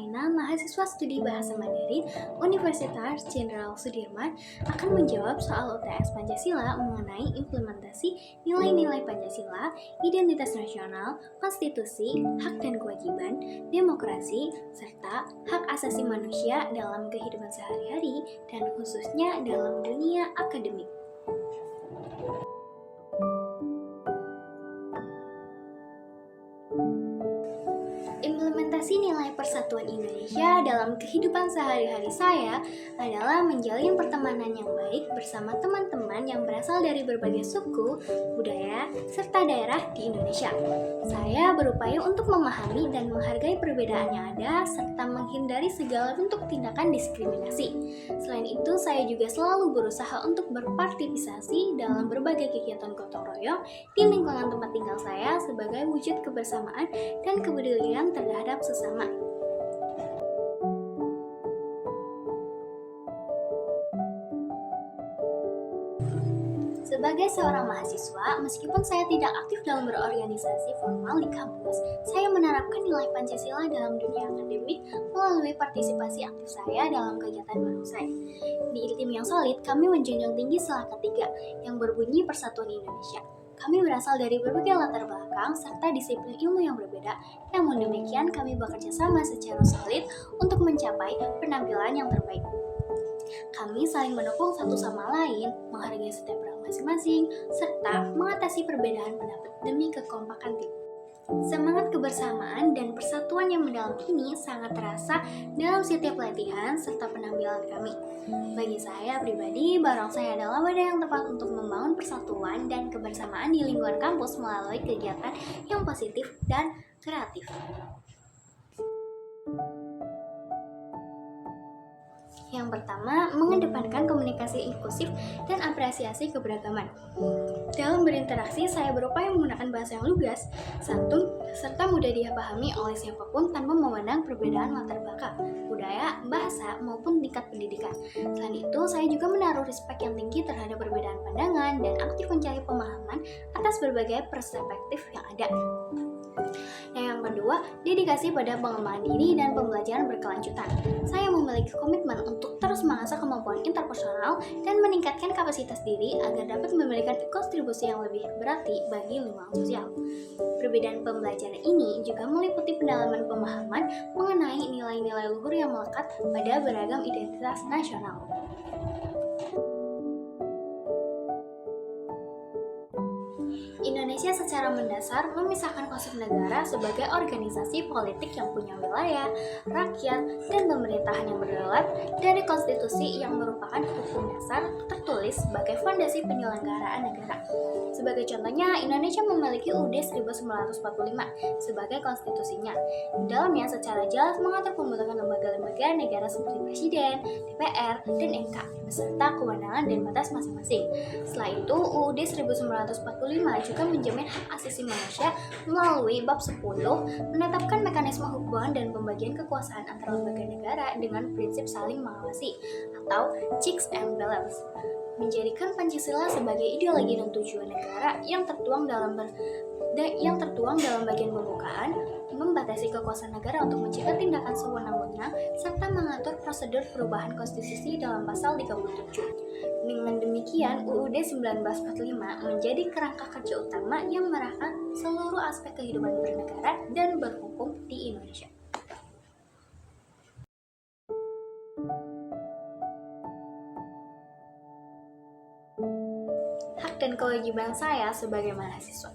Raina, mahasiswa studi Bahasa Mandarin Universitas Jenderal Sudirman, akan menjawab soal UTS Pancasila mengenai implementasi nilai-nilai Pancasila, identitas nasional, konstitusi, hak dan kewajiban, demokrasi, serta hak asasi manusia dalam kehidupan sehari-hari dan khususnya dalam dunia akademik. Implementasi nilai persatuan Indonesia dalam kehidupan sehari-hari saya adalah menjalin pertemanan yang baik bersama teman-teman yang berasal dari berbagai suku, budaya, serta daerah di Indonesia. Saya berupaya untuk memahami dan menghargai perbedaan yang ada serta menghindari segala bentuk tindakan diskriminasi. Selain itu, saya juga selalu berusaha untuk berpartisipasi dalam berbagai kegiatan gotong royong di lingkungan tempat tinggal saya sebagai wujud kebersamaan dan kepedulian terhadap sesama. Sebagai seorang mahasiswa, meskipun saya tidak aktif dalam berorganisasi formal di kampus, saya menerapkan nilai Pancasila dalam dunia akademik melalui partisipasi aktif saya dalam kegiatan barongsai. Di tim yang solid, kami menjunjung tinggi sila ketiga yang berbunyi Persatuan Indonesia. Kami berasal dari berbagai latar belakang serta disiplin ilmu yang berbeda, namun demikian kami bekerja sama secara solid untuk mencapai penampilan yang terbaik. Kami saling mendukung satu sama lain, menghargai setiap orang masing-masing, serta mengatasi perbedaan pendapat demi kekompakan tim. Semangat kebersamaan dan persatuan yang mendalam ini sangat terasa dalam setiap latihan serta penampilan kami. Bagi saya pribadi, barongsai adalah wadah yang tepat untuk membangun persatuan dan kebersamaan di lingkungan kampus melalui kegiatan yang positif dan kreatif. Yang pertama, mengedepankan komunikasi inklusif dan apresiasi keberagaman. Dalam berinteraksi, saya berupaya menggunakan bahasa yang lugas, santun, serta mudah dipahami oleh siapapun tanpa memandang perbedaan latar belakang, budaya, bahasa, maupun tingkat pendidikan. Selain itu, saya juga menaruh respek yang tinggi terhadap perbedaan pandangan dan aktif mencari pemahaman atas berbagai perspektif yang ada. Yang kedua, dedikasi pada pengembangan diri dan pembelajaran berkelanjutan. Saya memiliki komitmen untuk terus mengasah kemampuan interpersonal dan meningkatkan kapasitas diri agar dapat memberikan kontribusi yang lebih berarti bagi lingkungan sosial. Perbedaan pembelajaran ini juga meliputi pendalaman pemahaman mengenai nilai-nilai luhur yang melekat pada beragam identitas nasional. Indonesia secara mendasar memisahkan konsep negara sebagai organisasi politik yang punya wilayah, rakyat, dan pemerintahan yang berdaulat dari konstitusi yang merupakan hukum dasar tertulis sebagai fondasi penyelenggaraan negara. Sebagai contohnya, Indonesia memiliki UUD 1945 sebagai konstitusinya. Di dalamnya secara jelas mengatur pembentukan lembaga-lembaga negara seperti Presiden, DPR, dan MK beserta kewenangan dan batas masing-masing. Setelah itu, UUD 1945 juga menjamin hak asasi manusia melalui bab 10 menetapkan mekanisme hubungan dan pembagian kekuasaan antara lembaga negara dengan prinsip saling mengawasi atau checks and balance, menjadikan Pancasila sebagai ideologi dan tujuan negara yang tertuang dalam bagian pembukaan, membatasi kekuasaan negara untuk mencegah tindakan sewenang-wenang, serta mengatur prosedur perubahan konstitusi dalam pasal 37. Dengan demikian, UUD 1945 menjadi kerangka kerja utama yang merangkap seluruh aspek kehidupan bernegara dan berhukum di Indonesia. Hak dan kewajiban saya sebagai mahasiswa.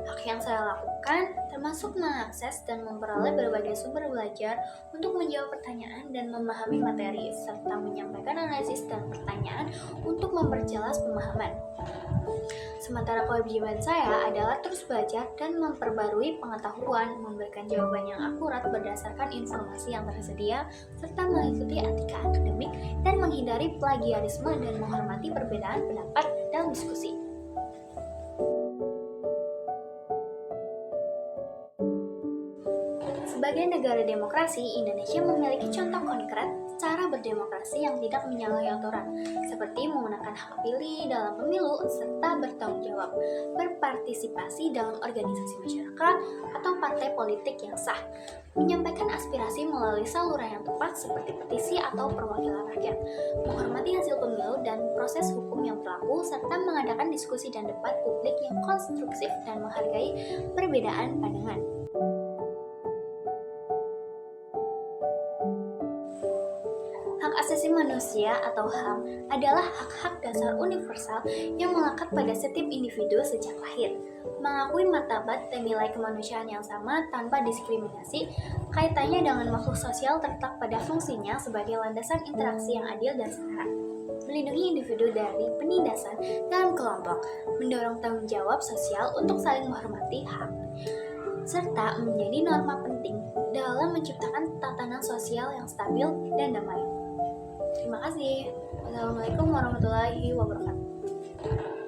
Hak yang saya lakukan termasuk mengakses dan memperoleh berbagai sumber belajar untuk menjawab pertanyaan dan memahami materi, serta menyampaikan analisis dan pertanyaan untuk memperjelas pemahaman. Sementara kewajiban saya adalah terus belajar dan memperbarui pengetahuan, memberikan jawaban yang akurat berdasarkan informasi yang tersedia, serta mengikuti etika akademik dan menghindari plagiarisme dan menghormati perbedaan pendapat dalam diskusi. Sebagai negara demokrasi, Indonesia memiliki contoh konkret cara berdemokrasi yang tidak menyalahi aturan, seperti menggunakan hak pilih dalam pemilu serta bertanggung jawab, berpartisipasi dalam organisasi masyarakat atau partai politik yang sah, menyampaikan aspirasi melalui saluran yang tepat seperti petisi atau perwakilan rakyat, menghormati hasil pemilu dan proses hukum yang berlaku, serta mengadakan diskusi dan debat publik yang konstruktif dan menghargai perbedaan pandangan. Hak asasi manusia atau HAM adalah hak-hak dasar universal yang melekat pada setiap individu sejak lahir, mengakui martabat dan nilai kemanusiaan yang sama tanpa diskriminasi. Kaitannya dengan makhluk sosial terletak pada fungsinya sebagai landasan interaksi yang adil dan setara, melindungi individu dari penindasan dalam kelompok, mendorong tanggung jawab sosial untuk saling menghormati hak, serta menjadi norma penting dalam menciptakan tatanan sosial yang stabil dan damai. Terima kasih. Wassalamualaikum warahmatullahi wabarakatuh.